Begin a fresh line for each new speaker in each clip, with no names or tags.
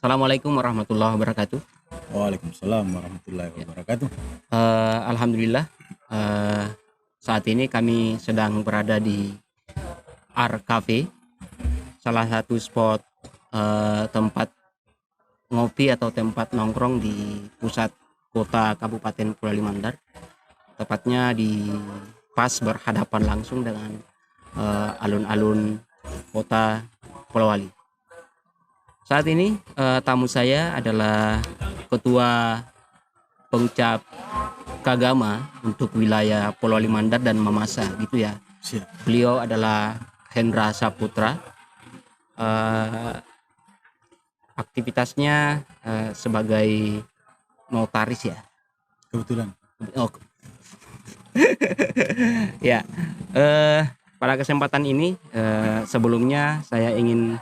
Assalamualaikum warahmatullahi wabarakatuh.
Waalaikumsalam warahmatullahi wabarakatuh.
Alhamdulillah, eh, saat ini kami sedang berada di Art Cafe, salah satu spot tempat ngopi atau tempat nongkrong di pusat kota Kabupaten Polewali Mandar. Tepatnya di pas berhadapan langsung dengan alun-alun kota Polewali. Saat ini tamu saya adalah Ketua Pengucap Kagama untuk wilayah Polewali Mandar dan Mamasa, gitu ya.
Siap.
Beliau adalah Hendra Saputra. Aktivitasnya sebagai notaris ya.
Kebetulan.
Oh. Ya. Pada kesempatan ini sebelumnya saya ingin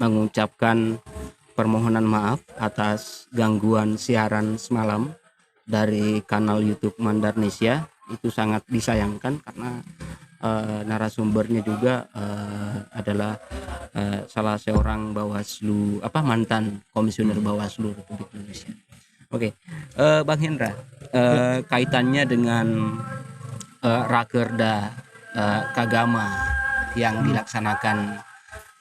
mengucapkan permohonan maaf atas gangguan siaran semalam dari kanal YouTube Mandarnesia. Itu sangat disayangkan karena narasumbernya juga adalah salah seorang Bawaslu, mantan komisioner Bawaslu Republik Indonesia. Oke, Bang Hendra, kaitannya dengan Rakerda Kagama yang dilaksanakan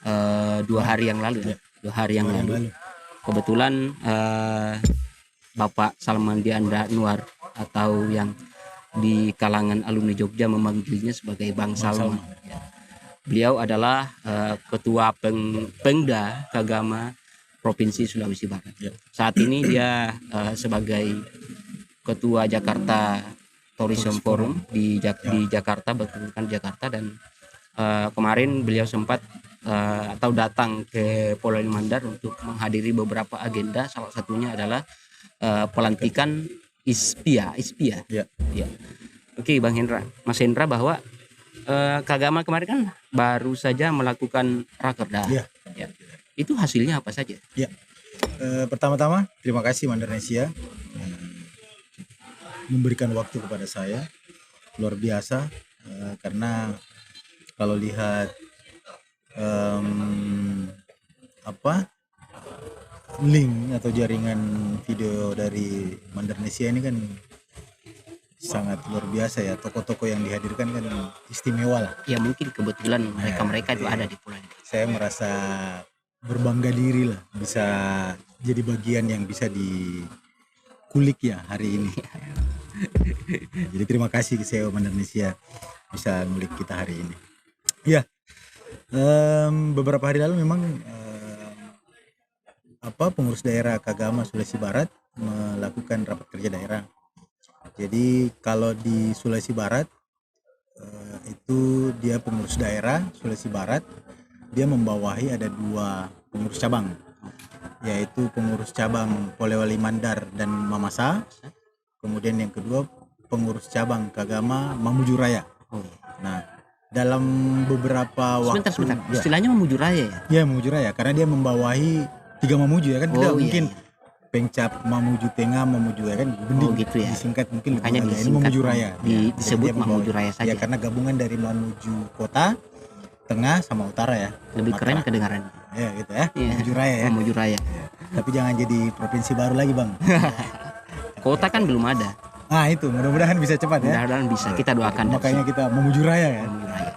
2 hari yang lalu, 2 hari yang lalu. Kebetulan Bapak Salman Diandra Anwar, atau yang di kalangan alumni Jogja memanggilnya sebagai Bang Salman. Beliau adalah Ketua Pengda Kagama Provinsi Sulawesi Barat. Saat ini dia sebagai Ketua Jakarta Tourism Forum di Jakarta, berkedudukan di Jakarta, dan kemarin beliau sempat atau datang ke Polewali Mandar untuk menghadiri beberapa agenda, salah satunya adalah pelantikan Ispia.
Ya.
Oke, Bang Hendra, Mas Hendra, bahwa Kagama kemarin kan baru saja melakukan rakerda.
Ya.
Itu hasilnya apa saja?
Ya. Pertama-tama terima kasih Mandarnesia memberikan waktu kepada saya, luar biasa, karena kalau lihat link atau jaringan video dari Mandarnesia ini kan sangat luar biasa ya. Toko-toko yang dihadirkan kan istimewa lah.
Ya, mungkin kebetulan mereka itu ada di Pulau.
Saya merasa berbangga diri lah bisa jadi bagian yang bisa dikulik ya hari ini. Jadi terima kasih ke CEO Mandarnesia bisa ngulik kita hari ini. Ya, beberapa hari lalu memang pengurus daerah Kagama Sulawesi Barat melakukan rapat kerja daerah. Jadi kalau di Sulawesi Barat itu dia pengurus daerah Sulawesi Barat, dia membawahi ada 2 pengurus cabang, yaitu pengurus cabang Polewali Mandar dan Mamasa. Kemudian yang kedua pengurus cabang Kagama Mamuju Raya. Nah, dalam beberapa waktu
Sebentar. Istilahnya Mamuju Raya ya?
Ya, Mamuju Raya karena dia membawahi 3 Mamuju ya kan. Tidak mungkin Pengcap Mamuju Tengah, Mamuju ya kan.
Gitu ya.
Disingkat mungkin
makanya
ini Mamuju Raya.
Disebut Mamuju Raya saja.
Ya, karena gabungan dari Mamuju Kota, Tengah sama Utara ya.
Lebih keren kedengaran.
Ya gitu ya. Mamuju Raya ya.
Mamuju Raya.
Ya. Tapi jangan jadi provinsi baru lagi, Bang.
Kota kan belum ada.
Nah, itu mudah-mudahan bisa cepat ya.
Mudah-mudahan bisa. Kita doakan.
Makanya kita Mamuju Raya ya.
Mamuju Raya.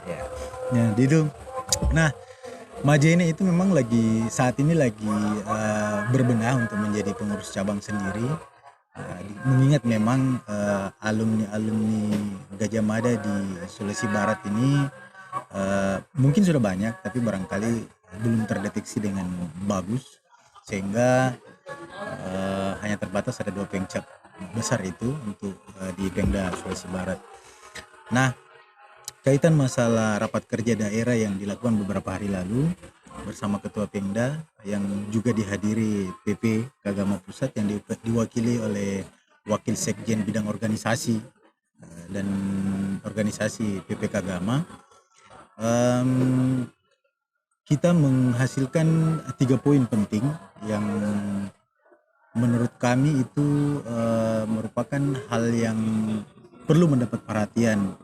Ya, itu. Nah, Majene itu memang saat ini lagi berbenah untuk menjadi pengurus cabang sendiri. Mengingat memang alumni Gajah Mada di Sulawesi Barat ini mungkin sudah banyak, tapi barangkali belum terdeteksi dengan bagus, sehingga hanya terbatas ada 2 pengcap besar itu untuk di Pemda Sulawesi Barat. Nah, kaitan masalah rapat kerja daerah yang dilakukan beberapa hari lalu bersama Ketua Pemda yang juga dihadiri PP Kagama Pusat yang diwakili oleh Wakil Sekjen Bidang Organisasi dan Organisasi PP Kagama, kita menghasilkan 3 poin penting yang menurut kami itu merupakan hal yang perlu mendapat perhatian,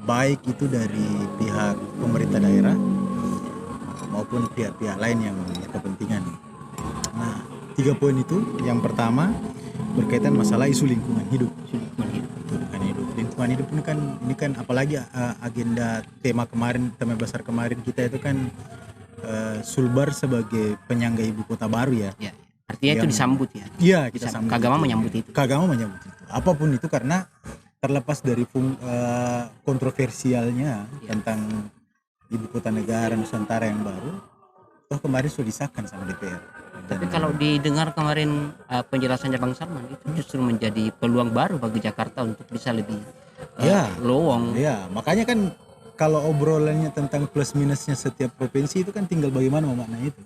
baik itu dari pihak pemerintah daerah maupun pihak-pihak lain yang berkepentingan. Nah, 3 poin itu. Yang pertama berkaitan masalah isu lingkungan hidup.
Lingkungan hidup.
Lingkungan hidup ini kan apalagi agenda tema besar kemarin kita itu kan Sulbar sebagai penyangga ibu kota baru ya.
Ya. Artinya itu disambut ya.
Iya, kita sambut.
Kagama menyambut itu.
Kagama menyambut itu. Apapun itu karena terlepas dari kontroversialnya tentang ibu kota negara Nusantara yang baru, toh kemarin sudah disahkan sama DPR.
Tapi kalau didengar kemarin penjelasannya Bang Salman, itu justru menjadi peluang baru bagi Jakarta untuk bisa lebih lowong.
Ya, makanya kan kalau obrolannya tentang plus minusnya setiap provinsi itu kan tinggal bagaimana memaknai itu.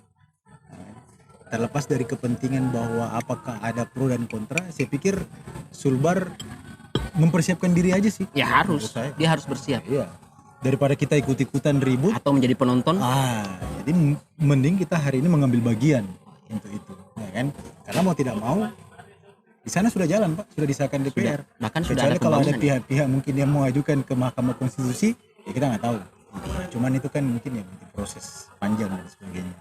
Terlepas dari kepentingan bahwa apakah ada pro dan kontra, saya pikir Sulbar mempersiapkan diri aja sih.
Ya harus, dia harus bersiap.
Iya. Daripada kita ikut-ikutan ribut
atau menjadi penonton.
Jadi mending kita hari ini mengambil bagian untuk itu, ya kan? Karena mau tidak mau di sana sudah jalan Pak, sudah disahkan DPR.
Bahkan
kecuali
sudah
kalau ada pihak-pihak mungkin yang mau ajukan ke Mahkamah Konstitusi, ya kita nggak tahu. Cuman itu kan mungkin ya proses panjang dan sebagainya.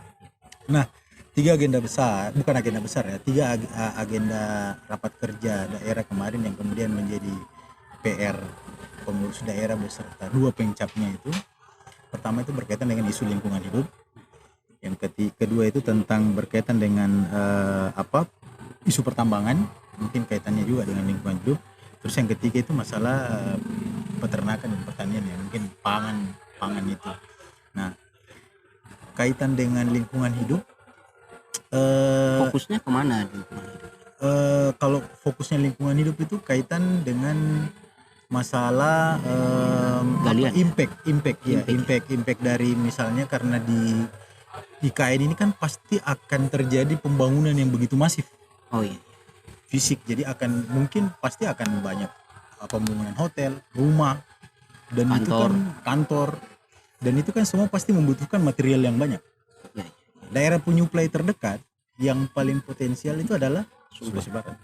Nah, 3 agenda besar, bukan agenda besar ya, 3 agenda rapat kerja daerah kemarin yang kemudian menjadi PR pengurus daerah beserta 2 pengcapnya itu. Pertama itu berkaitan dengan isu lingkungan hidup. Yang kedua itu tentang berkaitan dengan isu pertambangan, mungkin kaitannya juga dengan lingkungan hidup. Terus yang ketiga itu masalah peternakan dan pertanian ya, mungkin pangan itu. Nah, kaitan dengan lingkungan hidup,
fokusnya kemana lingkungan hidup?
Kalau fokusnya lingkungan hidup itu kaitan dengan masalah impact dari misalnya karena di IKN ini kan pasti akan terjadi pembangunan yang begitu masif.
Oh iya.
Fisik, jadi mungkin pasti akan banyak pembangunan hotel, rumah, dan kantor. Itu kan kantor, dan itu kan semua pasti membutuhkan material yang banyak. Ya. Daerah penyuplai terdekat yang paling potensial itu adalah Sulawesi Barat.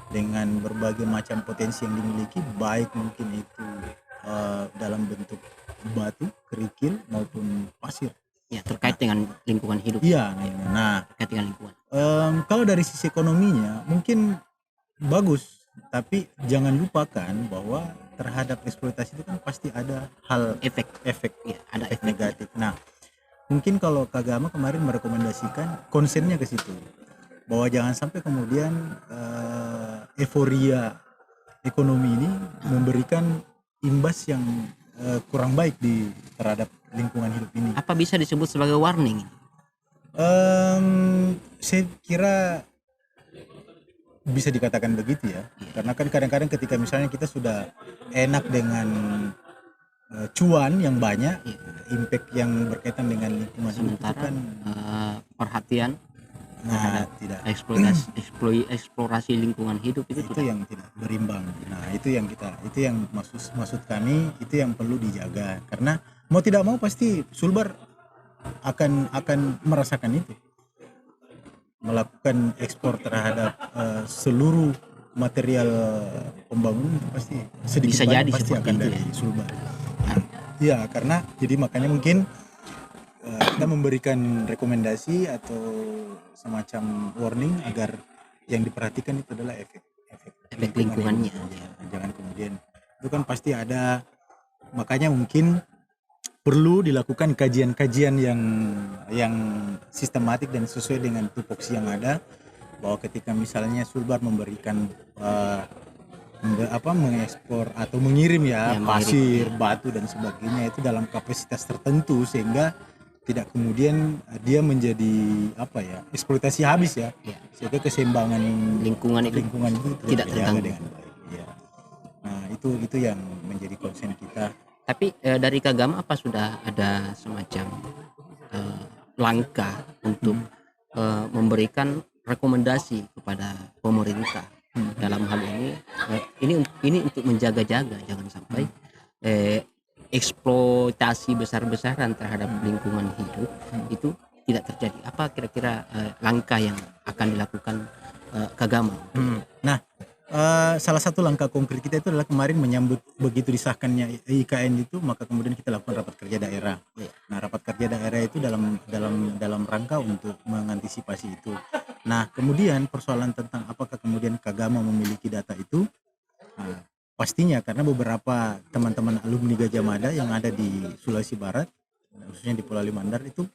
Dengan berbagai macam potensi yang dimiliki, baik mungkin itu dalam bentuk batu, kerikil maupun pasir.
Ya, terkait dengan lingkungan hidup.
Iya, nah
terkait dengan lingkungan.
Kalau dari sisi ekonominya mungkin bagus, tapi jangan lupakan bahwa terhadap eksploitasi itu kan pasti ada hal efek
ya, ada
efek negatif. Nah, mungkin kalau Kagama kemarin merekomendasikan konsennya ke situ, bahwa jangan sampai kemudian euforia ekonomi ini memberikan imbas yang kurang baik terhadap lingkungan hidup ini.
Apa bisa disebut sebagai warning?
Saya kira bisa dikatakan begitu ya. Karena kan kadang-kadang ketika misalnya kita sudah enak dengan cuan yang banyak, impact yang berkaitan dengan lingkungan hidup itu kan
perhatian
tidak
eksplorasi lingkungan hidup itu
yang tidak berimbang. Nah, itu yang maksud kami, itu yang perlu dijaga, karena mau tidak mau pasti Sulbar akan merasakan itu, melakukan ekspor terhadap seluruh material pembangunan itu pasti sedikit banyak pasti akan dari Sulbar. Iya, karena jadi makanya mungkin kita memberikan rekomendasi atau semacam warning agar yang diperhatikan itu adalah efek
lingkungannya.
Jangan kemudian itu kan pasti ada, makanya mungkin perlu dilakukan kajian-kajian yang sistematik dan sesuai dengan tupoksi yang ada, bahwa ketika misalnya Sulbar memberikan mengekspor atau mengirim pasir, batu dan sebagainya itu dalam kapasitas tertentu, sehingga tidak kemudian dia menjadi eksploitasi habis ya. Sehingga keseimbangan lingkungan itu tidak terjaga dengan baik ya. Nah, itu yang menjadi concern kita.
Tapi dari Kagama apa sudah ada semacam langkah untuk memberikan rekomendasi kepada pemerintah dalam hal ini untuk menjaga-jaga jangan sampai eksploitasi besar-besaran terhadap lingkungan hidup itu tidak terjadi. Apa kira-kira langkah yang akan dilakukan Kagama?
Nah, salah satu langkah konkret kita itu adalah kemarin menyambut begitu disahkannya IKN itu, maka kemudian kita lakukan rapat kerja daerah. Nah, rapat kerja daerah itu dalam rangka untuk mengantisipasi itu. Nah, kemudian persoalan tentang apakah kemudian Kagama memiliki data itu, nah, pastinya karena beberapa teman-teman alumni Gajah Mada yang ada di Sulawesi Barat, khususnya di Pulau Limandar itu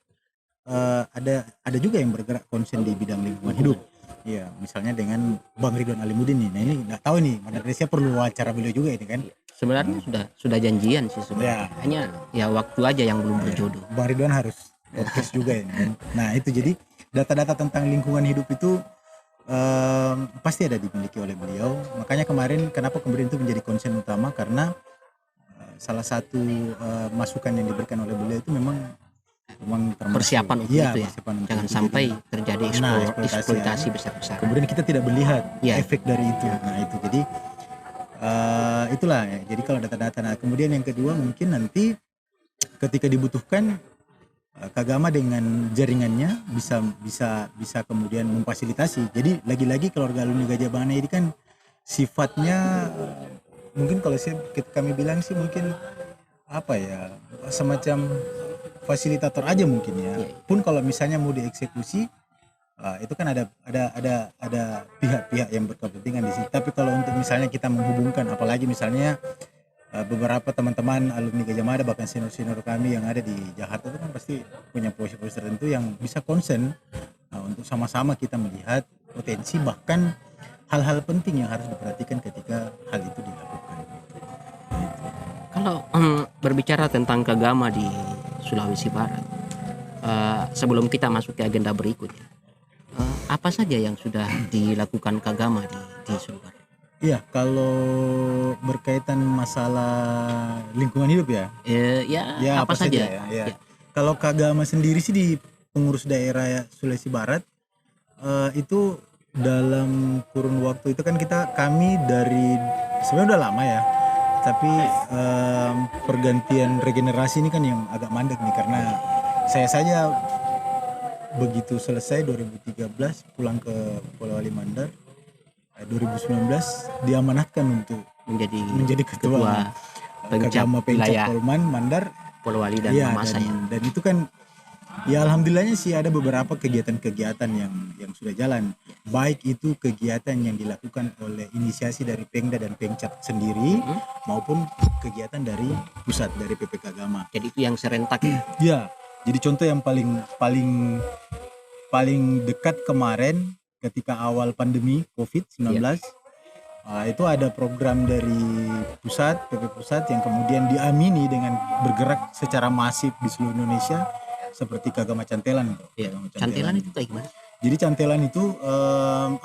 ada juga yang bergerak konsen di bidang lingkungan hidup. Iya, misalnya dengan Bang Ridwan Alimudin nih. Nah ini nggak tahu nih, Indonesia perlu wawancara beliau juga ini kan.
Sebenarnya sudah janjian sih sebenarnya. Hanya ya waktu aja yang belum berjodoh.
Bang Ridwan harus podcast juga ini kan. Nah itu jadi data-data tentang lingkungan hidup itu pasti ada dimiliki oleh beliau. Makanya kemarin kenapa kemudian itu menjadi konsen utama karena salah satu masukan yang diberikan oleh beliau itu memang termasuk
Persiapan untuk itu ya.
persiapan untuk
Jangan
itu.
sampai
Jadi,
terjadi eksploitasi besar-besaran.
kemudian kita tidak melihat
Ya.
efek dari itu. Nah itu jadi itulah ya. Jadi kalau data-data. Nah kemudian yang kedua mungkin nanti ketika dibutuhkan Kagama dengan jaringannya bisa kemudian memfasilitasi. Jadi lagi-lagi keluarga alumni Gajah Mada ini kan sifatnya mungkin kalau kami bilang sih mungkin apa ya, semacam fasilitator aja mungkin ya. Pun kalau misalnya mau dieksekusi itu kan ada pihak-pihak yang berkepentingan di sini. Tapi kalau untuk misalnya kita menghubungkan, apalagi misalnya beberapa teman-teman alumni Gajah Mada bahkan senior-senior kami yang ada di Jakarta itu kan pasti punya posisi tertentu yang bisa konsen untuk sama-sama kita melihat potensi bahkan hal-hal penting yang harus diperhatikan ketika hal itu dilakukan.
Kalau berbicara tentang Kagama di Sulawesi Barat, sebelum kita masuk ke agenda berikutnya, apa saja yang sudah dilakukan Kagama di Sulawesi Barat?
Iya, kalau berkaitan masalah lingkungan hidup ya.
Ya apa saja
ya. Ya. Kalau Kagama sendiri sih di pengurus daerah Sulawesi Barat itu dalam kurun waktu itu kan kami dari sebenarnya udah lama ya. Tapi pergantian regenerasi ini kan yang agak mandek nih karena saya saja begitu selesai 2013 pulang ke Pulau Limandar, 2019 diamanatkan untuk menjadi ketua Kagama Pencap Polman Mandar
Polewali dan Mamasa
dan itu kan ya alhamdulillahnya sih ada beberapa kegiatan-kegiatan yang sudah jalan, baik itu kegiatan yang dilakukan oleh inisiasi dari Pengda dan Pencap sendiri maupun kegiatan dari pusat dari PP Kagama.
Jadi itu yang serentak ya?
Ya, jadi contoh yang paling dekat kemarin ketika awal pandemi COVID-19 itu ada program dari pusat, PP Pusat yang kemudian diamini dengan bergerak secara masif di seluruh Indonesia seperti Kagama Cantelan.
Cantelan itu kayak gimana?
Jadi Cantelan itu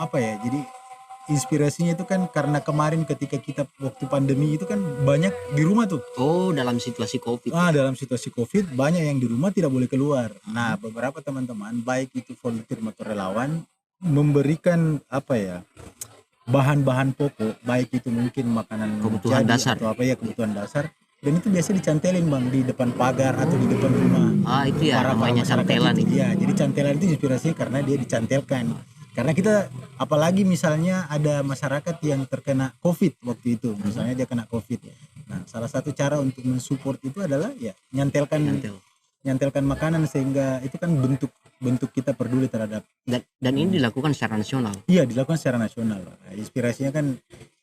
apa ya? Jadi inspirasinya itu kan karena kemarin ketika kita waktu pandemi itu kan banyak di rumah tuh.
Oh, dalam situasi COVID.
Dalam situasi COVID banyak yang di rumah tidak boleh keluar. Nah, beberapa teman-teman baik itu volunteer maupun relawan memberikan apa ya? Bahan-bahan pokok, baik itu mungkin makanan
kebutuhan dasar
atau apa ya kebutuhan dasar. Dan itu biasa dicantelin Bang di depan pagar atau di depan rumah.
Itu ya namanya cantelan itu.
Ya, jadi cantelan itu inspirasinya karena dia dicantelkan. Karena kita apalagi misalnya ada masyarakat yang terkena COVID waktu itu, misalnya dia kena COVID. Nah, salah satu cara untuk mensupport itu adalah ya nyantelkan makanan sehingga itu kan bentuk kita peduli terhadap
dan ini dilakukan secara nasional.
Iya, dilakukan secara nasional. Nah, inspirasinya kan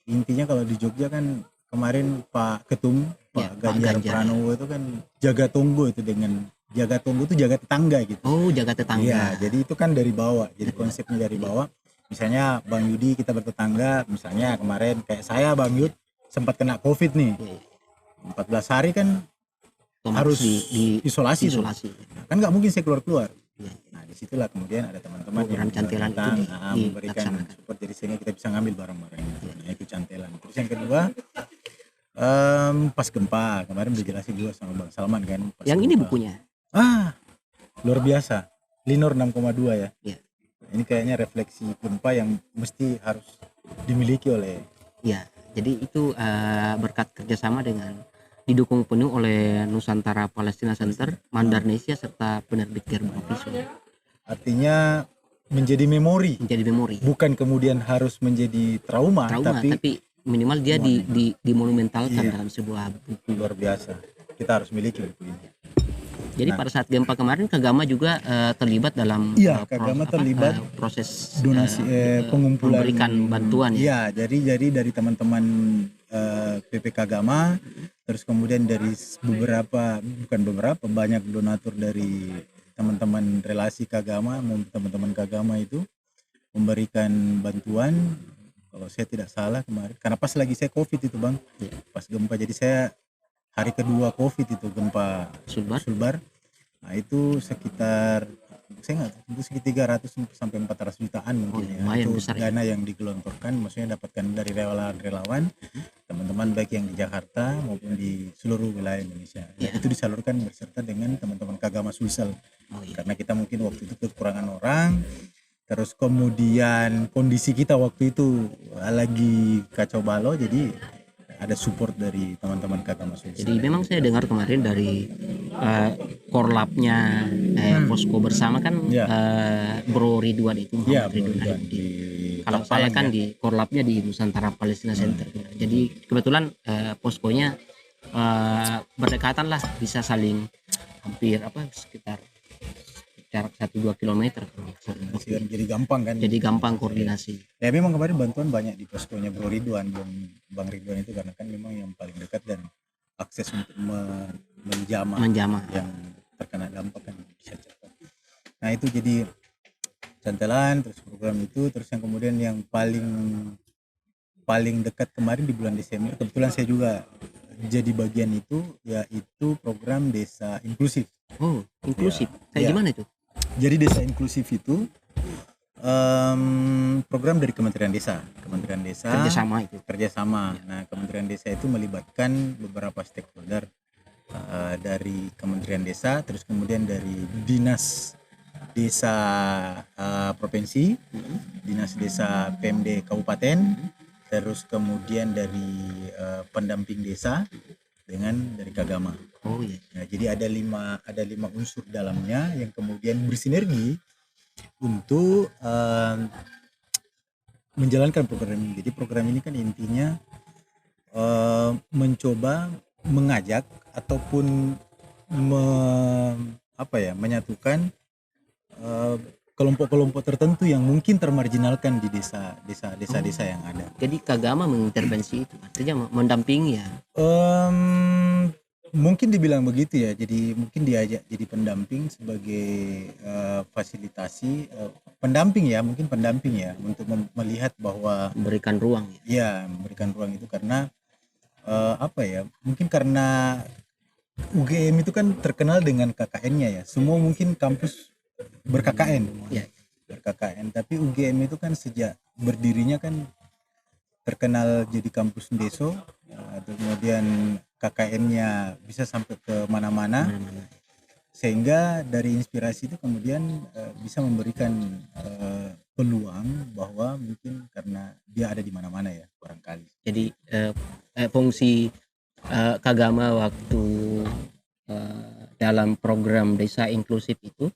intinya kalau di Jogja kan kemarin Pak Ketum Pak Ganjar Pranowo itu kan jaga tonggo itu jaga tetangga gitu.
Oh, jaga tetangga.
Iya, jadi itu kan dari bawah. Jadi konsepnya dari bawah. Misalnya Bang Yudi kita bertetangga, misalnya kemarin kayak saya Bang Yud sempat kena COVID nih. 14 hari kan harus di isolasi. Nah, kan nggak mungkin saya keluar. Nah, disitulah kemudian ada teman-teman yang
cantelan itu
memberikan support jadi sehingga kita bisa ngambil barang-barangnya. Nah, itu cantelan. Terus yang kedua pas gempa kemarin dijelasin juga sama Bang Salman kan.
Yang ini bukunya.
Luar biasa. Linor 6,2 ya.
Ini
kayaknya refleksi gempa yang mesti harus dimiliki oleh.
Ya, jadi itu berkat kerjasama dengan didukung penuh oleh Nusantara Palestina Center, Mandarnesia serta penerbit Gerbang Visual.
Artinya menjadi memori. Bukan kemudian harus menjadi trauma tapi
minimal dia dimonumentalkan dalam sebuah buku.
Luar biasa. Kita harus miliki buku ini.
Jadi
Nah,
pada saat gempa kemarin Kagama juga terlibat dalam
iya, Kagama terlibat
proses
donasi pengumpulan,
memberikan bantuan ya.
Iya, jadi dari teman-teman PP Kagama, terus kemudian dari banyak donatur dari teman-teman relasi Kagama, teman-teman Kagama itu memberikan bantuan. Kalau saya tidak salah kemarin, karena pas lagi saya COVID itu bang,
Iya.
pas gempa, jadi saya hari kedua COVID itu gempa
Sulbar.
Sulbar. Nah itu sekitar, saya nggak tahu, itu sekitar 300 sampai 400 jutaan mungkin ya.
Lumayan
Itu
besar ya.
dana yang digelontorkan, maksudnya dapatkan dari relawan-relawan, teman-teman baik yang di Jakarta maupun di seluruh wilayah Indonesia.
Ya.
Itu disalurkan beserta dengan teman-teman Kagama Sulsel.
Oh iya.
Karena kita mungkin waktu itu kekurangan orang, terus kemudian kondisi kita waktu itu lagi kacau balau, jadi ada support dari teman-teman Kagama Sulsel.
Jadi memang saya dengar kemarin dari korlapnya posko bersama kan
Ya.
Bro Ridwan itu
Iya,
Muhammad Ridwan.
Ridwan
Di,
di
kalau saya kan di korlapnya di Nusantara Palestina Center. Jadi kebetulan poskonya berdekatan lah, bisa saling hampir sekitar jarak 1-2 kilometer.
jadi gampang kan.
Jadi gampang koordinasi.
Ya memang kemarin bantuan banyak di poskonya Bro Ridwan, Bang Ridwan itu, karena kan memang yang paling dekat dan akses untuk menjamah yang terkena dampak kan bisa cepat. Nah itu jadi cantelan, terus program itu, terus yang kemudian yang paling dekat kemarin di bulan Desember, kebetulan saya juga jadi bagian itu, yaitu program desa inklusif.
Oh, inklusif. Kayak
Ya.
gimana itu?
Jadi desa inklusif itu program dari Kementerian Desa kerjasama. Nah Kementerian Desa itu melibatkan beberapa stakeholder dari Kementerian Desa, terus kemudian dari dinas desa provinsi, dinas desa PMD kabupaten, terus kemudian dari pendamping desa dengan dari Kagama.
Oh iya.
Nah, jadi ada lima unsur dalamnya yang kemudian bersinergi untuk menjalankan program ini. Jadi program ini kan intinya mencoba mengajak ataupun menyatukan kelompok-kelompok tertentu yang mungkin termarginalkan di desa-desa yang ada.
Jadi Kagama mengintervensi itu, artinya mendampingi ya.
Mungkin dibilang begitu ya, jadi mungkin diajak jadi pendamping sebagai fasilitasi pendamping ya untuk melihat bahwa
Memberikan ruang ya.
ya memberikan ruang itu karena mungkin karena UGM itu kan terkenal dengan KKN-nya ya, semua mungkin kampus ber-KKN
Ya.
ber-KKN, tapi UGM itu kan sejak berdirinya kan terkenal jadi kampus deso, kemudian KKN-nya bisa sampai ke mana-mana, sehingga dari inspirasi itu kemudian bisa memberikan peluang bahwa mungkin karena dia ada di mana-mana ya barangkali.
Jadi fungsi Kagama waktu dalam program desa inklusif itu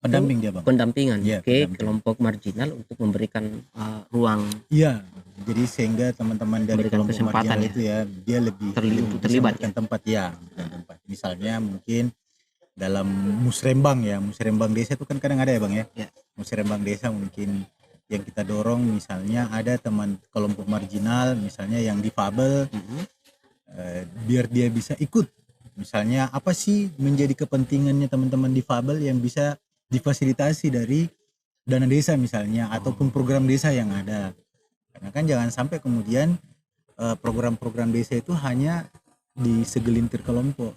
Pendamping dia bang.
pendampingan,
Iya,
oke,
pendamping.
kelompok marginal untuk memberikan ruang
Iya, jadi sehingga teman-teman dari
Memberikan
kelompok
kesempatan
marginal
ya.
itu ya dia lebih
Untuk
bisa
terlibat
memberikan tempat ya, memberikan tempat. Misalnya mungkin dalam musrembang desa itu kan kadang ada ya bang ya.
Ya.
Musrembang desa mungkin yang kita dorong, misalnya ada teman kelompok marginal misalnya yang difabel, biar dia bisa ikut. Misalnya apa sih menjadi kepentingannya teman-teman difabel yang bisa difasilitasi dari dana desa misalnya, ataupun program desa yang ada. Karena kan jangan sampai kemudian program-program desa itu hanya di segelintir kelompok.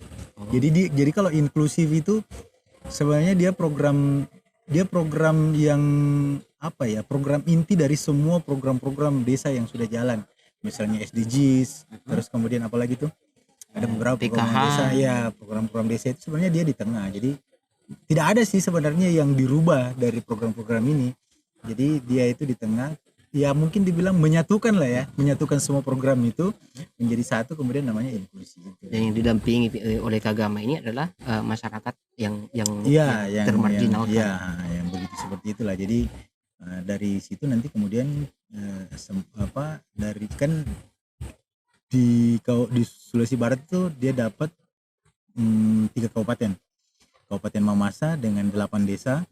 Jadi kalau inklusif itu sebenarnya dia program yang program inti dari semua program-program desa yang sudah jalan. Misalnya SDGs, terus kemudian apalagi tuh? Ada beberapa program desa ya, program-program desa itu sebenarnya dia di tengah. Jadi tidak ada sih sebenarnya yang dirubah dari program-program ini. Jadi dia itu di tengah, ya mungkin dibilang menyatukan lah ya, menyatukan semua program itu menjadi satu, kemudian namanya inklusi itu.
Dan yang didampingi oleh Kagama ini adalah masyarakat yang
termarginalkan.
termarginalkan.
Yang begitu seperti itulah. Jadi dari situ nanti kemudian dari kan di Sulawesi Barat itu dia dapat 3 kabupaten. Kabupaten Mamasa dengan 8 desa,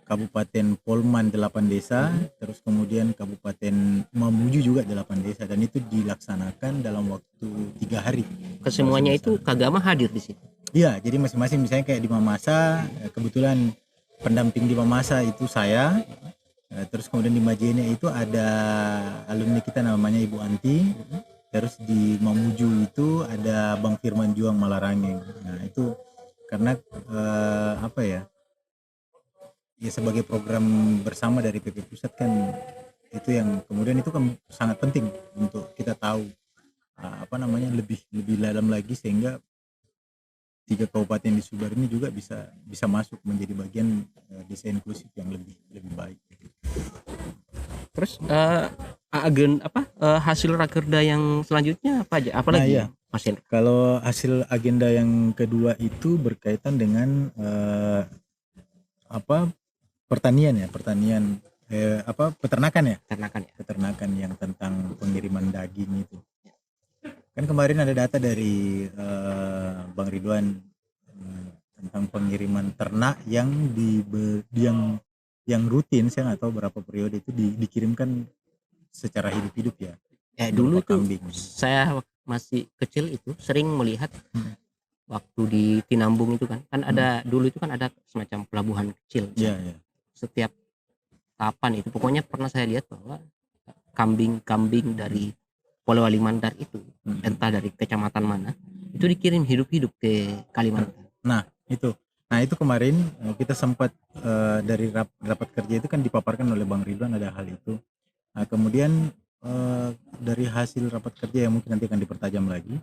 Kabupaten Polman 8 desa, terus kemudian Kabupaten Mamuju juga 8 desa, dan itu dilaksanakan dalam waktu 3 hari.
Kesemuanya itu Kagama hadir di situ.
Iya, jadi masing-masing misalnya kayak di Mamasa, kebetulan pendamping di Mamasa itu saya, terus kemudian di Majene itu ada alumni kita namanya Ibu Anti, terus di Mamuju itu ada Bang Firman Juang Malarangeng. Nah itu karena apa ya sebagai program bersama dari PP Pusat kan, itu yang kemudian itu kan sangat penting untuk kita tahu lebih dalam lagi, sehingga 3 kabupaten di Sumbar ini juga bisa masuk menjadi bagian desa inklusif yang lebih baik.
Terus hasil rakerda yang selanjutnya apa aja? Apalagi hasil?
Kalau hasil agenda yang kedua itu berkaitan dengan peternakan yang tentang pengiriman daging itu. Kan kemarin ada data dari Bang Ridwan tentang pengiriman ternak yang rutin, saya nggak tahu berapa periode itu dikirimkan secara hidup-hidup ya.
Dulu itu saya masih kecil itu sering melihat waktu di Tinambung itu kan ada dulu itu kan ada semacam pelabuhan kecil. Setiap kapan itu pokoknya pernah saya lihat bahwa kambing dari Polewali Mandar itu entah dari kecamatan mana itu dikirim hidup-hidup ke Kalimantan.
Nah itu kemarin kita sempat dari rapat kerja itu kan dipaparkan oleh Bang Ridwan ada hal itu. Nah kemudian dari hasil rapat kerja yang mungkin nanti akan dipertajam lagi,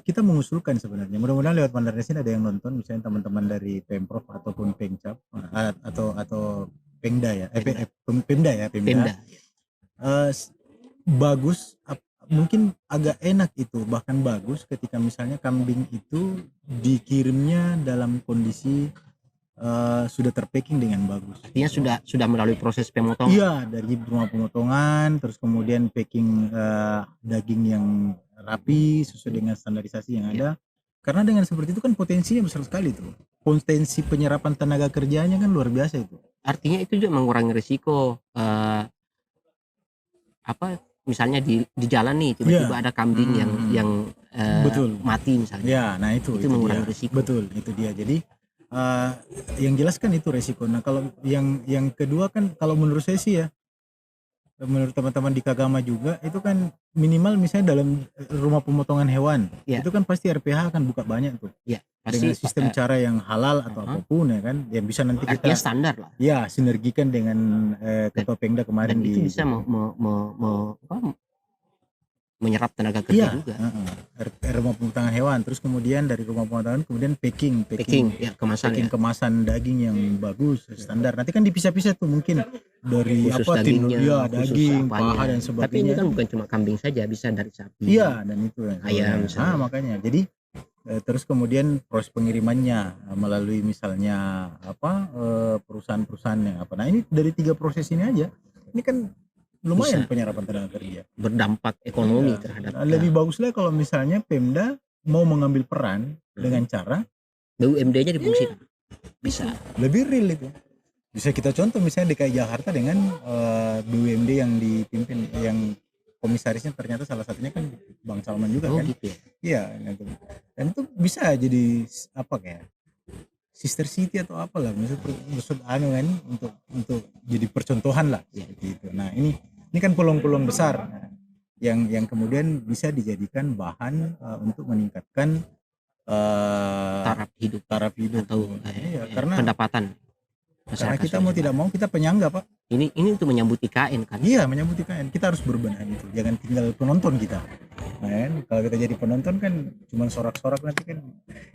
kita mengusulkan sebenarnya, mudah-mudahan lewat Bandarnesin ada yang nonton, misalnya teman-teman dari Pemprov ataupun Pemcap atau Pemda ya, Pemda. Bagus, mungkin agak enak itu, bahkan bagus ketika misalnya kambing itu dikirimnya dalam kondisi sudah terpacking dengan bagus.
Artinya sudah melalui proses pemotongan.
Iya, dari rumah pemotongan, terus kemudian packing daging yang rapi sesuai dengan standarisasi yang ada. Karena dengan seperti itu kan potensinya besar sekali tuh. Potensi penyerapan tenaga kerjanya kan luar biasa itu.
Artinya itu juga mengurangi risiko misalnya di jalan nih tiba-tiba ada kambing yang
betul,
mati misalnya.
Ya, nah itu
mengurangi risiko.
Betul, itu dia. Jadi yang jelas kan itu resiko. Nah kalau yang kedua kan, kalau menurut saya sih ya, menurut teman-teman di Kagama juga itu kan minimal misalnya dalam rumah pemotongan hewan itu kan pasti RPH akan buka banyak tuh dengan sistem cara yang halal atau apapun ya kan, yang bisa nanti kita
standar lah
ya sinergikan dengan Ketua Pemda kemarin,
dan itu bisa menyerap tenaga kerja juga.
Rumah pemotongan hewan, terus kemudian dari rumah pemotongan kemudian packing kemasan daging yang bagus standar. Nanti kan dipisah-pisah tuh, mungkin dari
khusus dagingnya,
daging, paha dan sebagainya.
Tapi ini kan bukan cuma kambing saja, bisa dari sapi.
Iya, dan itu
ayam.
Makanya jadi terus kemudian proses pengirimannya melalui misalnya perusahaan-perusahaan yang apa. Nah ini dari 3 proses ini aja, ini kan lumayan bisa penyerapan tenaga kerja,
berdampak ekonomi terhadap.
Lebih baguslah kalau misalnya Pemda mau mengambil peran dengan cara
BUMD-nya difungsikan, bisa
lebih real itu. Bisa kita contoh misalnya DKI Jakarta dengan BUMD yang dipimpin, yang komisarisnya ternyata salah satunya kan Bang Salman juga kan.
Gitu ya?
Iya, dan itu bisa jadi kayak sister city atau apalah, maksud kan untuk jadi percontohan lah gitu. Nah ini kan peluang-peluang besar yang kemudian bisa dijadikan bahan untuk meningkatkan taraf hidup
atau
karena
pendapatan.
Karena kita mau tidak mau kita penyangga, Pak.
Ini untuk menyambut IKN kan?
Iya, menyambut IKN. Kita harus berbenah itu. Jangan tinggal penonton kita. Nah, kalau kita jadi penonton kan cuma sorak-sorak, nanti kan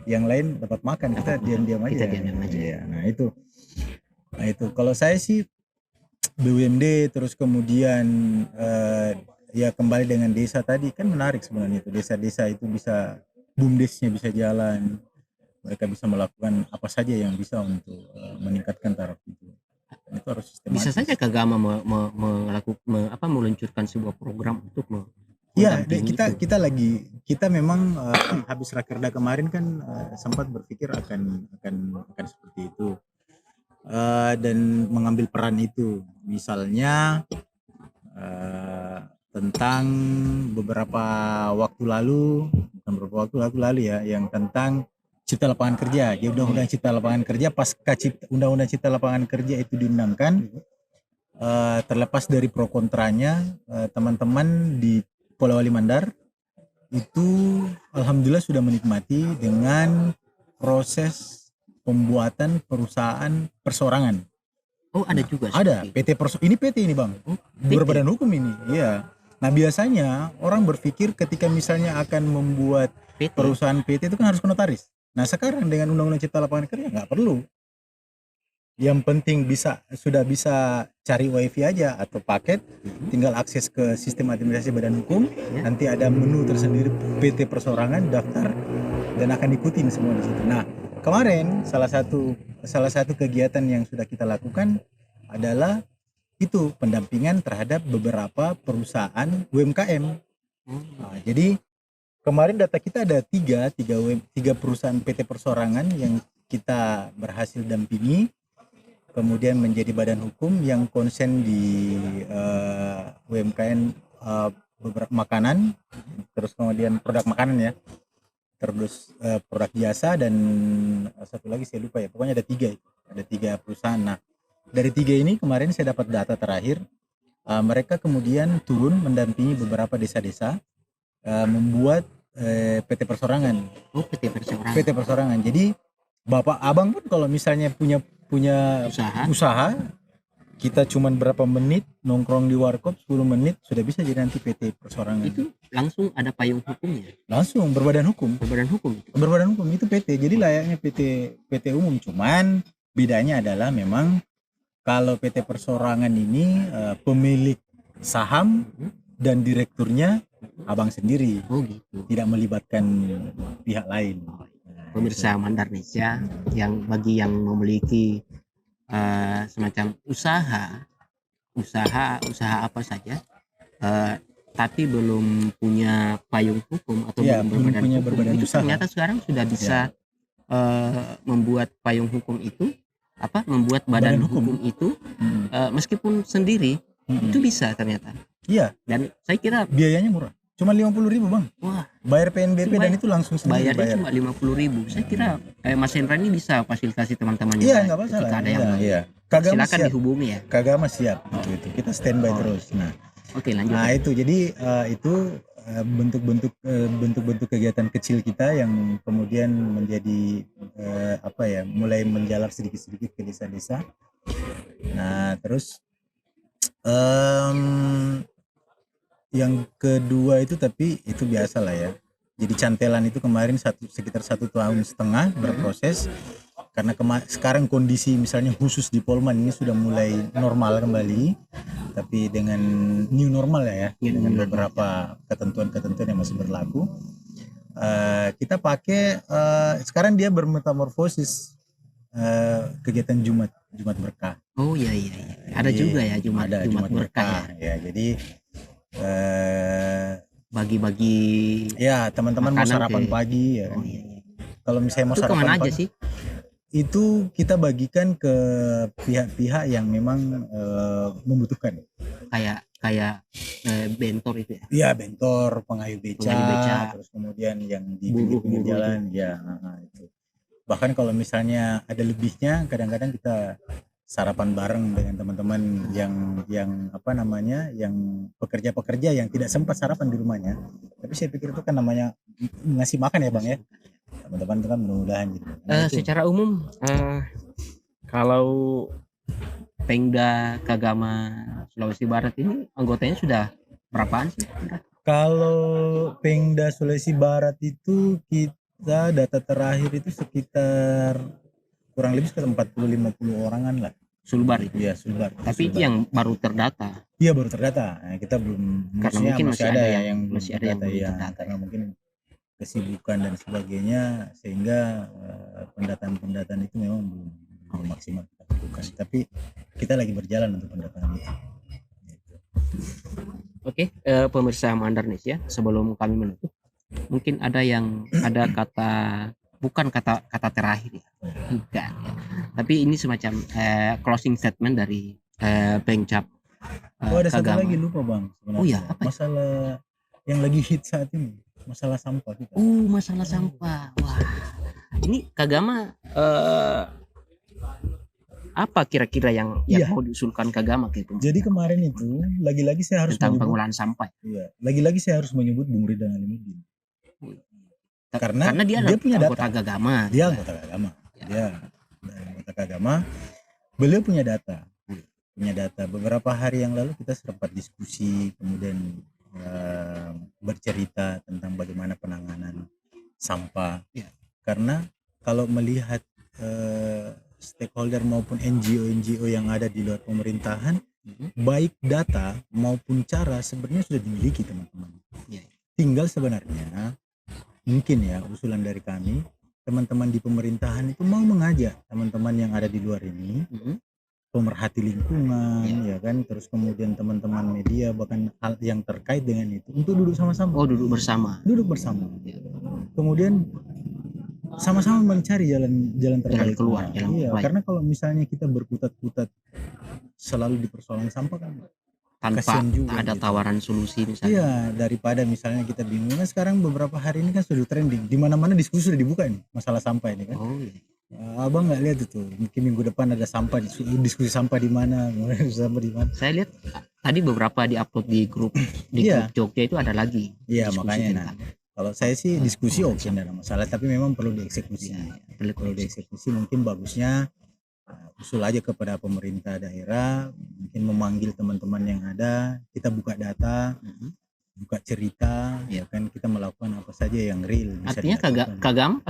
yang lain dapat makan, kita diam-diam aja. Ya, nah itu kalau saya sih BUMD, terus kemudian ya kembali dengan desa tadi kan menarik sebenarnya itu. Desa-desa itu bisa BUMDes-nya bisa jalan. Mereka bisa melakukan apa saja yang bisa untuk meningkatkan taraf itu. Itu harus sistematis.
Bisa saja Kagama meluncurkan sebuah program untuk
Iya,
mendampingi itu.
kita memang habis rakerda kemarin kan sempat berpikir akan seperti itu. Dan mengambil peran itu. Misalnya tentang beberapa waktu lalu, bukan beberapa waktu lalu ya, yang tentang cipta lapangan kerja. Jadi undang-undang cipta lapangan kerja, pasca undang-undang cipta lapangan kerja itu diundangkan, terlepas dari pro kontranya, teman-teman di Polewali Mandar itu alhamdulillah sudah menikmati dengan proses pembuatan perusahaan perseorangan.
Oh, ada juga
Ada
seperti itu.
ini PT ini bang,
Oh,
berbadan hukum ini. Iya. Nah biasanya orang berpikir ketika misalnya akan membuat
PT.
perusahaan PT itu kan harus ke notaris. Nah sekarang dengan undang-undang cipta lapangan kerja nggak perlu. Yang penting sudah bisa cari wifi aja atau paket, tinggal akses ke sistem administrasi badan hukum,
Ya.
nanti ada menu tersendiri PT perseorangan, daftar, dan akan ikutin semua di situ. Nah kemarin salah satu kegiatan yang sudah kita lakukan adalah itu pendampingan terhadap beberapa perusahaan UMKM. Nah, jadi kemarin data kita ada tiga perusahaan PT perseorangan yang kita berhasil dampingi, kemudian menjadi badan hukum yang konsen di UMKM, beberapa makanan, terus kemudian produk makanan ya, terus produk jasa, dan satu lagi saya lupa ya, pokoknya ada tiga perusahaan. Nah dari tiga ini kemarin saya dapat data terakhir, mereka kemudian turun mendampingi beberapa desa-desa membuat PT perseorangan.
Oh, PT perseorangan.
PT perseorangan. Jadi bapak abang pun kalau misalnya punya usaha, kita cuman berapa menit nongkrong di warkop, 10 menit sudah bisa jadi nanti PT perseorangan.
Itu langsung ada payung hukumnya.
Langsung berbadan hukum. Berbadan hukum itu PT. Jadi layaknya PT umum, cuman bedanya adalah memang kalau PT perseorangan ini pemilik saham dan direkturnya abang sendiri.
Oh gitu.
Tidak melibatkan pihak lain.
Pemirsa Mandar Indonesia, yang bagi yang memiliki semacam usaha apa saja, tapi belum punya payung hukum atau belum punya berbadan hukum, itu ternyata sekarang sudah bisa membuat payung hukum itu, membuat badan hukum itu, meskipun sendiri itu bisa ternyata.
Iya.
Dan saya kira
biayanya murah, cuma 50.000 bang.
Wah,
bayar PNBP dan itu langsung sendiri.
Bayarnya cuma 50.000. Saya kira Mas Hendra ini bisa fasilitasi teman-teman.
Iya, nggak masalah.
Jika ada yang silakan dihubungi ya.
Kagama siap gitu. Kita standby terus. Nah,
oke, lanjut.
Nah itu jadi itu bentuk-bentuk kegiatan kecil kita yang kemudian menjadi mulai menjalar sedikit-sedikit ke desa-desa. Nah terus yang kedua itu, tapi itu biasa lah ya. Jadi cantelan itu kemarin sekitar 1,5 tahun berproses, karena sekarang kondisi misalnya khusus di Polman ini sudah mulai normal kembali, tapi dengan new normal ya, dengan beberapa ketentuan-ketentuan yang masih berlaku. Kita pakai sekarang dia bermetamorfosis kegiatan Jumat berkah.
Oh iya. Ada juga ya Jumat berkah
ya. Jadi
bagi-bagi
ya, teman-teman mau sarapan pagi ya.
Oh, iya.
Kalau misalnya mau sarapan
kemana
pagi,
aja sih?
Itu kita bagikan ke pihak-pihak yang memang membutuhkan.
Kayak bentor itu ya?
Iya, bentor, pengayuh beca, terus kemudian yang di pinggir jalan ya, itu. Bahkan kalau misalnya ada lebihnya, kadang-kadang kita sarapan bareng dengan teman-teman yang yang pekerja-pekerja yang tidak sempat sarapan di rumahnya. Tapi saya pikir itu kan namanya ngasih makan ya bang ya, teman-teman itu kan mudah-mudahan gitu.
Secara umum kalau Pengda Kagama Sulawesi Barat ini anggotanya sudah berapaan sih?
Kalau Pengda Sulawesi Barat itu kita data terakhir itu sekitar kurang lebih sekitar 40-50 orangan lah.
Sulbar itu?
Iya, Sulbar.
Tapi itu yang baru terdata?
Iya, baru terdata. Nah, kita belum,
karena mungkin masih ada yang belum
terdata, karena mungkin kesibukan dan sebagainya, sehingga pendataan itu memang belum maksimal kita lakukan. Tapi kita lagi berjalan untuk pendataan itu.
Oke, pemirsa Mandarnis ya, sebelum kami menutup, mungkin ada kata, bukan kata terakhir ya, bukan ya. Tapi ini semacam closing statement dari Pengcap
Oh, ada satu
Kagama.
lagi lupa bang
Oh
sebenarnya.
ya, apa ya?
Masalah yang lagi hit saat ini, masalah sampah kita.
Masalah sampah. Wah, ini Kagama apa kira-kira yang
Iya.
mau diusulkan Kagama ke pemerintah
Jadi kemarin itu lagi-lagi saya harus
tentang
menyebut,
pengolahan sampah?
iya, lagi-lagi saya harus menyebut Bung Ridwan Alimuddin karena
Karena dia
dia punya
anggota
data.
Kagama.
Dia anggota agama. Dia dari anggota agama. Beliau punya data. Punya data. Beberapa hari yang lalu kita sempat diskusi, kemudian bercerita tentang bagaimana penanganan sampah.
Ya.
Karena kalau melihat stakeholder maupun NGO yang ada di luar pemerintahan, baik data maupun cara sebenarnya sudah dimiliki teman-teman.
Ya.
Tinggal sebenarnya mungkin ya usulan dari kami, teman-teman di pemerintahan itu mau mengajak teman-teman yang ada di luar ini, pemerhati lingkungan, ya kan, terus kemudian teman-teman media, bahkan hal yang terkait dengan itu untuk duduk sama-sama.
Oh, duduk bersama.
Ya. Kemudian sama-sama mencari jalan terbaik
keluar.
Iya, karena kalau misalnya kita berkutat-kutat selalu di persoalan sampah kan
tanpa
juga,
ada
gitu.
Tawaran solusi misalnya.
Iya, daripada misalnya kita bingung. Nah, sekarang beberapa hari ini kan sudah trending, di mana-mana diskusi sudah dibuka nih masalah sampah ini kan.
Oh, iya.
Abang nggak lihat itu, mungkin minggu depan ada sampah, diskusi sampah di mana, sampah di mana.
Saya lihat tadi beberapa diupload di grup grup Jogja itu ada lagi.
Iya, makanya kalau saya sih diskusi oke, tidak ada masalah, tapi memang perlu dieksekusi. Perlu dieksekusi. Mungkin bagusnya usul aja kepada pemerintah daerah, mungkin memanggil teman-teman yang ada, kita buka data, buka cerita, ya kan, kita melakukan apa saja yang real.
Artinya Kagam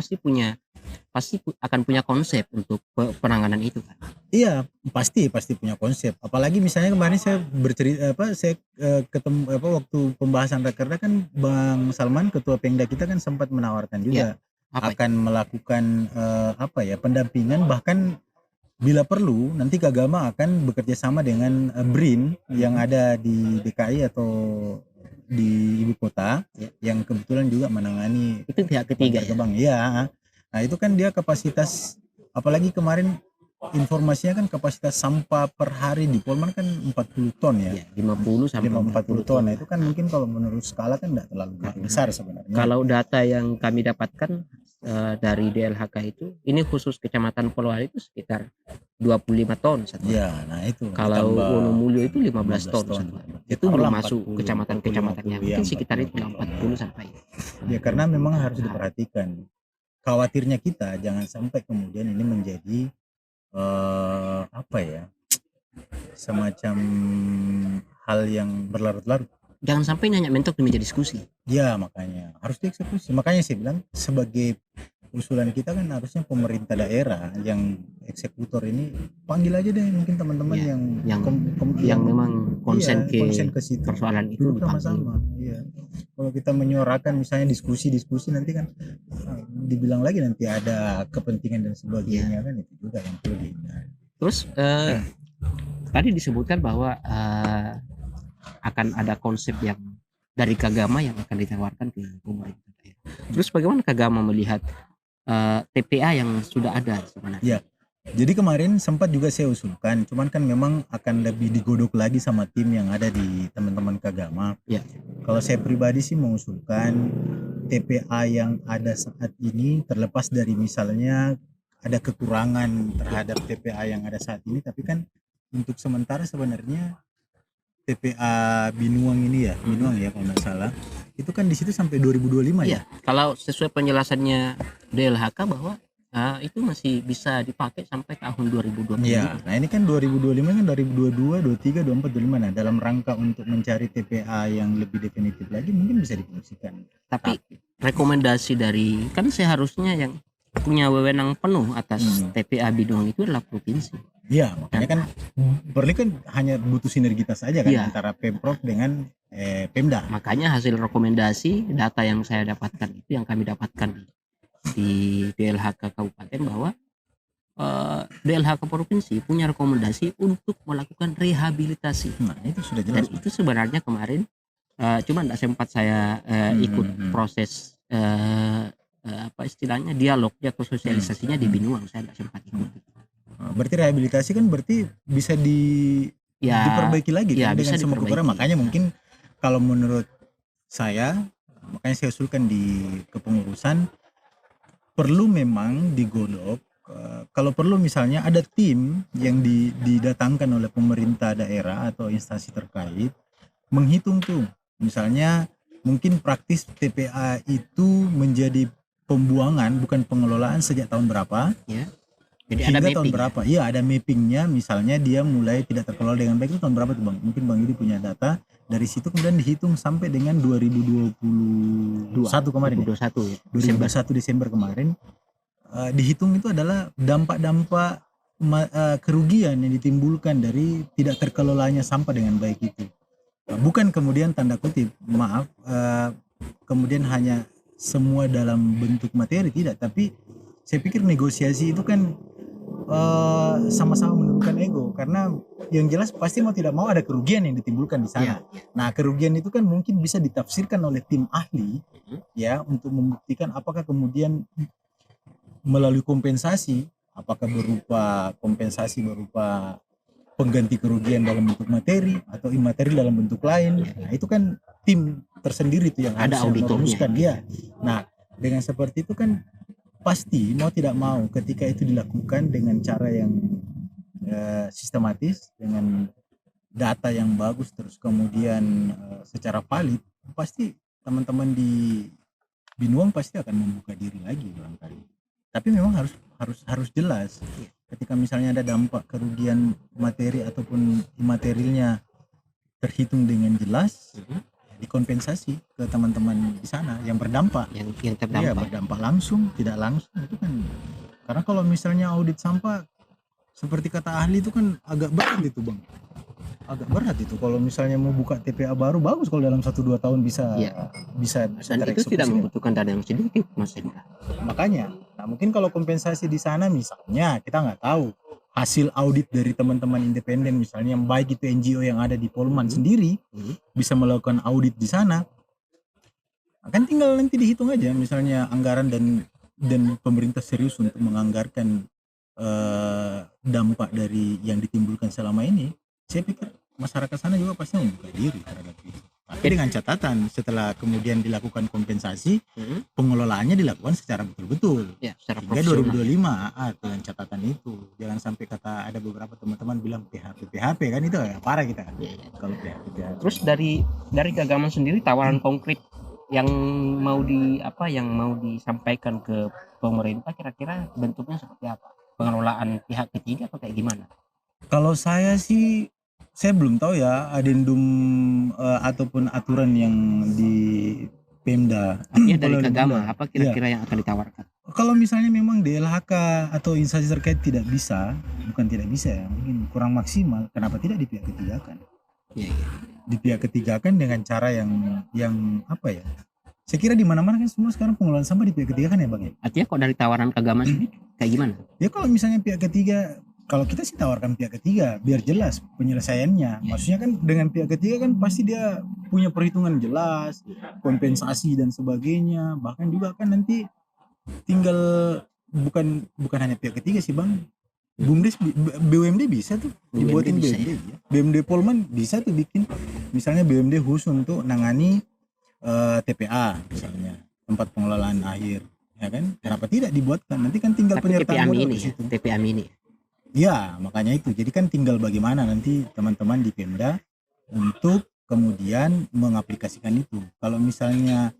pasti akan punya konsep untuk penanganan itu kan? Iya,
pasti punya konsep. Apalagi misalnya kemarin saya bercerita saya ketemu waktu pembahasan rakerda kan, Bang Salman ketua Pemda kita kan sempat menawarkan juga akan melakukan pendampingan, bahkan bila perlu nanti Kagama akan bekerja sama dengan BRIN yang ada di DKI atau di ibu kota, yang kebetulan juga menangani
itu pihak ketiga ya?
Bang. Iya. Nah, itu kan dia kapasitas, apalagi kemarin informasinya kan kapasitas sampah per hari di Polman kan 40 ton ya.
50 sampai
40 ton. Nah, itu kan mungkin kalau menurut skala kan tidak terlalu besar sebenarnya.
Kalau data yang kami dapatkan dari DLHK itu, ini khusus Kecamatan Polowali itu sekitar 25 ton satu.
Ya, nah itu.
Kalau Wonomulyo itu 15 ton satu. Itu belum masuk kecamatan-kecamatannya. Mungkin sekitar itu 40 sampai.
Ya, karena memang harus diperhatikan. Khawatirnya kita jangan sampai kemudian ini menjadi semacam hal yang berlarut-larut.
Jangan sampai nanya mentok menjadi diskusi.
Ya, makanya harus dieksekusi. Makanya saya bilang sebagai usulan kita kan harusnya pemerintah daerah yang eksekutor ini panggil aja deh mungkin teman-teman
yang memang konsen ke
situ.
Persoalan itu
sama-sama. Iya. Kalau kita menyuarakan misalnya diskusi nanti kan dibilang lagi nanti ada kepentingan dan sebagainya, kan itu juga yang perlu dihindari.
Terus tadi disebutkan bahwa akan ada konsep yang dari Kagama yang akan ditawarkan ke pemerintah daerah. Terus bagaimana Kagama melihat TPA yang sudah ada sebenarnya?
Ya, jadi kemarin sempat juga saya usulkan, cuman kan memang akan lebih digodok lagi sama tim yang ada di teman-teman Kagama.
Ya.
Kalau saya pribadi sih mengusulkan TPA yang ada saat ini, terlepas dari misalnya ada kekurangan terhadap TPA yang ada saat ini, tapi kan untuk sementara sebenarnya TPA Binuang ini ya, Binuang ya kalau nggak salah, itu kan di situ sampai 2025 ya.
Kalau sesuai penjelasannya DLHK bahwa itu masih bisa dipakai sampai tahun 2020.
Iya. Nah, ini kan 2025 kan 2022, 23, 24, 25. Nah, dalam rangka untuk mencari TPA yang lebih definitif lagi mungkin bisa difungsikan.
Tapi rekomendasi dari, kan seharusnya yang punya wewenang penuh atas TPA Binuang itu adalah provinsi.
Iya, makanya kan perlu kan hanya butuh sinergitas saja kan antara Pemprov dengan Pemda.
Makanya hasil rekomendasi data yang saya dapatkan itu, yang kami dapatkan di DLHK Kabupaten, bahwa DLHK Provinsi punya rekomendasi untuk melakukan rehabilitasi.
Nah, itu sudah jelas.
Dan itu sebenarnya kemarin Cuma nggak sempat saya ikut proses apa istilahnya dialognya atau sosialisasinya di Binuang, saya nggak sempat ikut.
Berarti rehabilitasi kan berarti bisa
Ya,
diperbaiki lagi
ya
kan
bisa
dengan semua kekurangan.
diperbaiki.
Makanya mungkin kalau menurut saya, makanya saya usulkan di kepengurusan perlu memang digodok. Kalau perlu misalnya ada tim yang didatangkan oleh pemerintah daerah atau instansi terkait menghitung tuh, misalnya mungkin praktis TPA itu menjadi pembuangan bukan pengelolaan sejak tahun berapa
Ya. Jadi ada
hingga tahun
mapping,
berapa. Iya, ada mappingnya, misalnya dia mulai tidak terkelola dengan baik itu tahun berapa tuh Bang? Mungkin Bang Yudi punya data dari situ, kemudian dihitung sampai dengan 2021 kemarin ya.
2021 ya.
2021 Desember kemarin. Dihitung itu adalah dampak-dampak kerugian yang ditimbulkan dari tidak terkelolanya sampah dengan baik itu. Bukan kemudian tanda kutip, maaf, kemudian hanya semua dalam bentuk materi, tidak, tapi saya pikir negosiasi itu kan sama-sama menurunkan ego, karena yang jelas pasti mau tidak mau ada kerugian yang ditimbulkan di sana. Nah, kerugian itu kan mungkin bisa ditafsirkan oleh tim ahli ya untuk membuktikan apakah kemudian melalui kompensasi, apakah berupa kompensasi berupa pengganti kerugian dalam bentuk materi atau imateri dalam bentuk lain. Nah, itu kan tim tersendiri itu yang
Ada
harus
auditornya.
merumuskan dia. Nah, dengan seperti itu kan pasti mau tidak mau ketika itu dilakukan dengan cara yang sistematis, dengan data yang bagus, terus kemudian secara valid, pasti teman-teman di Binuang pasti akan membuka diri lagi barangkali. Tapi memang harus jelas ketika misalnya ada dampak kerugian materi ataupun imaterialnya terhitung dengan jelas, dikompensasi ke teman-teman di sana yang berdampak,
yang
ya,
terdampak.
berdampak langsung tidak langsung itu kan. Karena kalau misalnya audit sampah seperti kata ahli itu kan agak berat itu Bang, agak berat itu. Kalau misalnya mau buka TPA baru, bagus kalau dalam 1-2 tahun bisa
Dan itu tidak membutuhkan dana yang sedikit Mas Hendra.
Makanya, nah mungkin kalau kompensasi di sana misalnya kita nggak tahu hasil audit dari teman-teman independen, misalnya yang baik itu NGO yang ada di Polman sendiri bisa melakukan audit di sana, akan tinggal nanti dihitung aja misalnya anggaran dan pemerintah serius untuk menganggarkan dampak dari yang ditimbulkan selama ini. Saya pikir masyarakat sana juga pasti membuka diri terhadap itu. Tapi dengan catatan setelah kemudian dilakukan kompensasi, pengelolaannya dilakukan secara betul-betul.
Ya, secara
Hingga
profesional.
2025 dengan catatan itu. Jangan sampai kata ada beberapa teman-teman bilang PHP kan, itu ya parah kita. Kalau PHP.
Terus dari Kagaman sendiri tawaran konkret yang mau disampaikan ke pemerintah kira-kira bentuknya seperti apa? Pengelolaan pihak ketiga atau kayak gimana?
Kalau saya sih, saya belum tahu ya adendum ataupun aturan yang di Pemda.
Artinya dari Kagama apa kira-kira yang akan ditawarkan?
Kalau misalnya memang DLHK atau instansi terkait tidak bisa, bukan tidak bisa ya, mungkin kurang maksimal, kenapa tidak di pihak ketiga kan? Di pihak ketiga kan dengan cara yang apa ya? Saya kira di mana-mana kan semua sekarang pengelolaan sampah di pihak ketiga kan ya Bang ya?
Artinya kok dari tawaran Kagama sendiri kayak gimana?
Ya kalau misalnya pihak ketiga, kalau kita sih tawarkan pihak ketiga biar jelas penyelesaiannya. Maksudnya kan dengan pihak ketiga kan pasti dia punya perhitungan jelas, kompensasi dan sebagainya. Bahkan juga kan nanti tinggal bukan hanya pihak ketiga sih Bang. BUMDes, BUMD bisa tuh dibuatin
bisa,
BUMD. Ya. BUMD Polman bisa tuh bikin misalnya BUMD khusus untuk nangani TPA misalnya, tempat pengelolaan air, ya kan? Kenapa tidak dibuatkan? Nanti kan tinggal
tapi
penyertaan modal
mini
ke situ.
TPA mini.
Ya, makanya itu. Jadi kan tinggal bagaimana nanti teman-teman di Pemda untuk kemudian mengaplikasikan itu. Kalau misalnya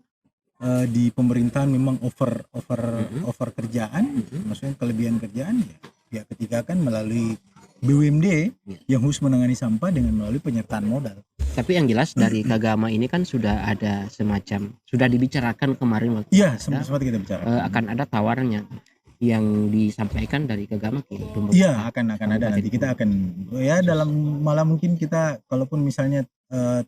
di pemerintahan memang over kerjaan, maksudnya kelebihan kerjaan, ya pihak ketiga kan melalui BUMD yang khusus menangani sampah dengan melalui penyertaan modal.
Tapi yang jelas dari Kagama ini kan sudah ada semacam, sudah dibicarakan kemarin waktu
Iya, sempat kita bicara.
akan ada tawarannya yang disampaikan dari Kagama ke
Iya, akan ada nanti kita akan ya dalam malah mungkin kita kalaupun misalnya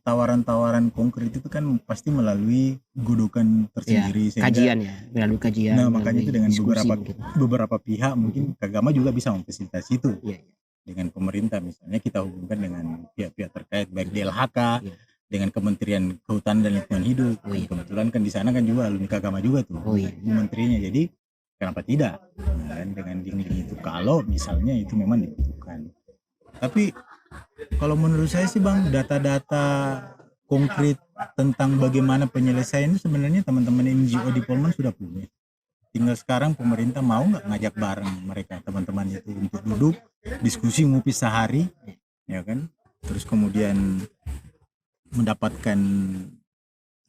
tawaran-tawaran konkret itu kan pasti melalui godokan tersendiri,
ya, kajian ya, melalui kajian.
Nah, makanya itu dengan
diskusi,
beberapa pihak mungkin Kagama juga bisa memfasilitasi itu.
Ya.
Dengan pemerintah misalnya kita hubungkan dengan pihak-pihak terkait baik DLHK dengan Kementerian Kehutanan dan Lingkungan Hidup.
Oh, iya.
Kebetulan kan di sana kan juga alumni Kagama juga tuh,
Oh, iya.
Bu menterinya. Jadi kenapa tidak? Nah, kan dengan link-link itu kalau misalnya itu memang dibutuhkan. Tapi kalau menurut saya sih Bang, data-data konkret tentang bagaimana penyelesaian itu sebenarnya teman-teman NGO di Polman sudah punya. Tinggal sekarang pemerintah mau nggak ngajak bareng mereka teman-teman itu untuk duduk diskusi ngopi sehari, ya kan? Terus kemudian mendapatkan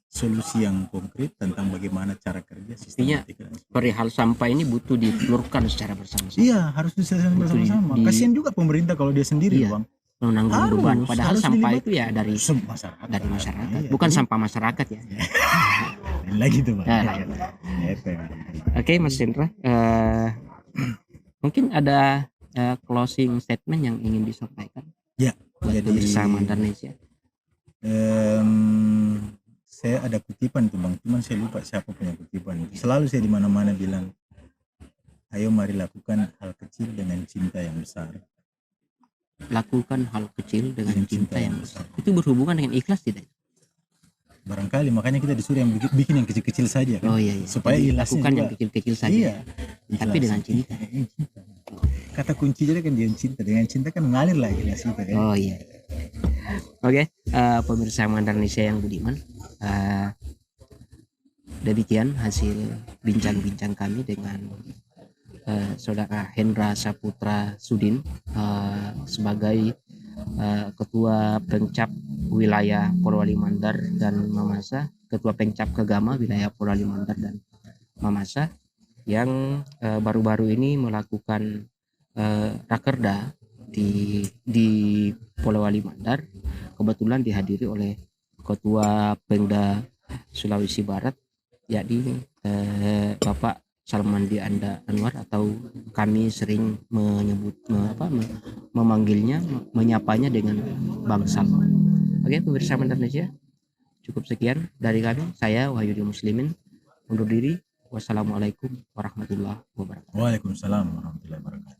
solusi yang konkret tentang bagaimana cara kerja
Artinya
sistematika.
perihal sampah ini butuh ditelurkan secara bersama-sama.
Iya, harus diselesaikan
Betul,
bersama-sama.
di-
Kasihan juga pemerintah kalau dia sendiri,
Iya.
Bang.
menanggung
Harus,
beban. Padahal
harus
sampah
dilibat-
itu ya dari
masyarakat.
masyarakat,
Iya,
bukan
jadi-
sampah masyarakat ya.
lain lagi tuh, Bang.
Nah,
Itu yang penting.
Oke, Mas Hendra, mungkin ada closing statement yang ingin disampaikan
Ya,
buat
jadi
pemirsa Indonesia.
saya ada kutipan tuh Bang, cuman saya lupa siapa punya kutipan. Selalu saya di mana-mana bilang, ayo mari lakukan hal kecil dengan cinta yang besar.
Lakukan hal kecil dengan cinta yang besar. Itu berhubungan dengan ikhlas tidak?
Barangkali makanya kita disuruh yang bikin yang kecil-kecil saja kan?
Oh iya, iya.
Supaya
Jadi,
ikhlasnya
lakukan
juga.
yang kecil-kecil saja.
Iya,
Tapi
ikhlas.
dengan cinta.
Cinta. Kata kuncinya kan dengan cinta. Dengan cinta kan mengalir lah ikhlas itu kan.
Oh iya. Oke, pemirsa Indonesia yang budiman, demikian hasil bincang-bincang kami dengan Saudara Hendra Saputra Sudin sebagai Ketua Pengcap Wilayah Polewali Mandar dan Mamasa, Ketua Pengcap Kagama Wilayah Polewali Mandar dan Mamasa, yang baru-baru ini melakukan rakerda di Polewali Mandar. Kebetulan dihadiri oleh Ketua Pemda Sulawesi Barat, yakni Bapak Salmandi Anda Anwar, atau kami sering memanggilnya, menyapanya dengan Bang Salman. Oke, pemirsa Indonesia, cukup sekian dari kami. Saya Wahyudi Muslimin undur diri. Wassalamualaikum warahmatullahi wabarakatuh.
Waalaikumsalam warahmatullahi wabarakatuh.